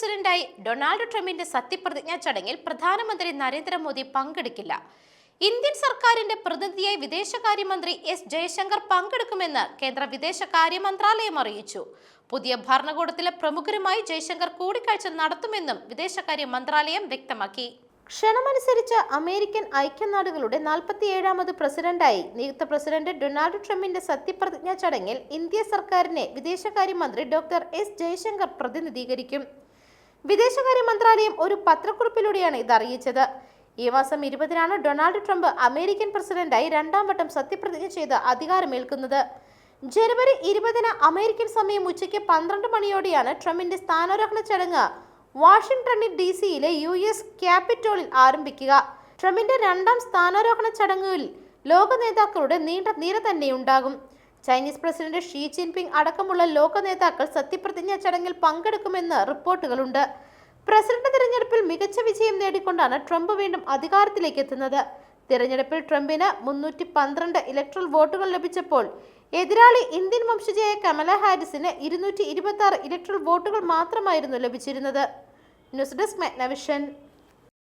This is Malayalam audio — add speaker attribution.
Speaker 1: പ്രസിഡന്റായി ഡൊണാൾഡ് ട്രംപിന്റെ സത്യപ്രതിജ്ഞാ ചടങ്ങിൽ പ്രധാനമന്ത്രി നരേന്ദ്രമോദി പങ്കെടുക്കില്ല. ഇന്ത്യൻ സർക്കാരിന്റെ പ്രതിനിധിയായി വിദേശകാര്യമന്ത്രി എസ് ജയശങ്കർ പങ്കെടുക്കുമെന്ന് കേന്ദ്ര വിദേശകാര്യ മന്ത്രാലയം അറിയിച്ചു. പുതിയ ഭരണകൂടത്തിലെ പ്രമുഖരുമായി ജയശങ്കർ കൂടിക്കാഴ്ച നടത്തുമെന്നും വിദേശകാര്യ മന്ത്രാലയം വ്യക്തമാക്കി. ക്ഷണമനുസരിച്ച് അമേരിക്കൻ ഐക്യനാടുകളുടെ 47ാമത് പ്രസിഡന്റായി നിയുക്ത പ്രസിഡന്റ് ഡൊണാൾഡ് ട്രംപിന്റെ സത്യപ്രതിജ്ഞാ ചടങ്ങിൽ ഇന്ത്യ സർക്കാരിനെ വിദേശകാര്യമന്ത്രി ഡോക്ടർ എസ് ജയശങ്കർ പ്രതിനിധീകരിക്കും. വിദേശകാര്യ മന്ത്രാലയം ഒരു പത്രക്കുറിപ്പിലൂടെയാണ് ഇത് അറിയിച്ചത്. ഈ മാസം 20-നാണ് ഡൊണാൾഡ് ട്രംപ് അമേരിക്കൻ പ്രസിഡന്റായി 2ാം വട്ടം സത്യപ്രതിജ്ഞ ചെയ്ത് അധികാരമേൽക്കുന്നത്. ജനുവരി 20-ന് അമേരിക്കൻ സമയം ഉച്ചയ്ക്ക് 12 മണിയോടെയാണ് ട്രംപിന്റെ സ്ഥാനാരോഹണ ചടങ്ങ് വാഷിംഗ്ടണിൽ DC-യിലെ US ക്യാപിറ്റോളിൽ ആരംഭിക്കുക. ട്രംപിന്റെ 2ാം സ്ഥാനാരോഹണ ചടങ്ങിൽ ലോക നേതാക്കളുടെ നീണ്ട നിര തന്നെയുണ്ടാകും. ചൈനീസ് പ്രസിഡന്റ് ഷീ ജിൻപിങ് അടക്കമുള്ള ലോക നേതാക്കൾ സത്യപ്രതിജ്ഞാ ചടങ്ങിൽ പങ്കെടുക്കുമെന്ന് റിപ്പോർട്ടുകളുണ്ട്. പ്രസിഡന്റ് തിരഞ്ഞെടുപ്പിൽ മികച്ച വിജയം നേടിക്കൊണ്ടാണ് ട്രംപ് വീണ്ടും അധികാരത്തിലേക്ക് എത്തുന്നത്. തിരഞ്ഞെടുപ്പിൽ ട്രംപിന് 312 ഇലക്ട്രൽ വോട്ടുകൾ ലഭിച്ചപ്പോൾ എതിരാളി ഇന്ത്യൻ വംശജയായ കമല ഹാരിസിന് 226 ഇലക്ട്രൽ വോട്ടുകൾ മാത്രമായിരുന്നു ലഭിച്ചിരുന്നത്. News desk മെഗ്നവിഷൻ.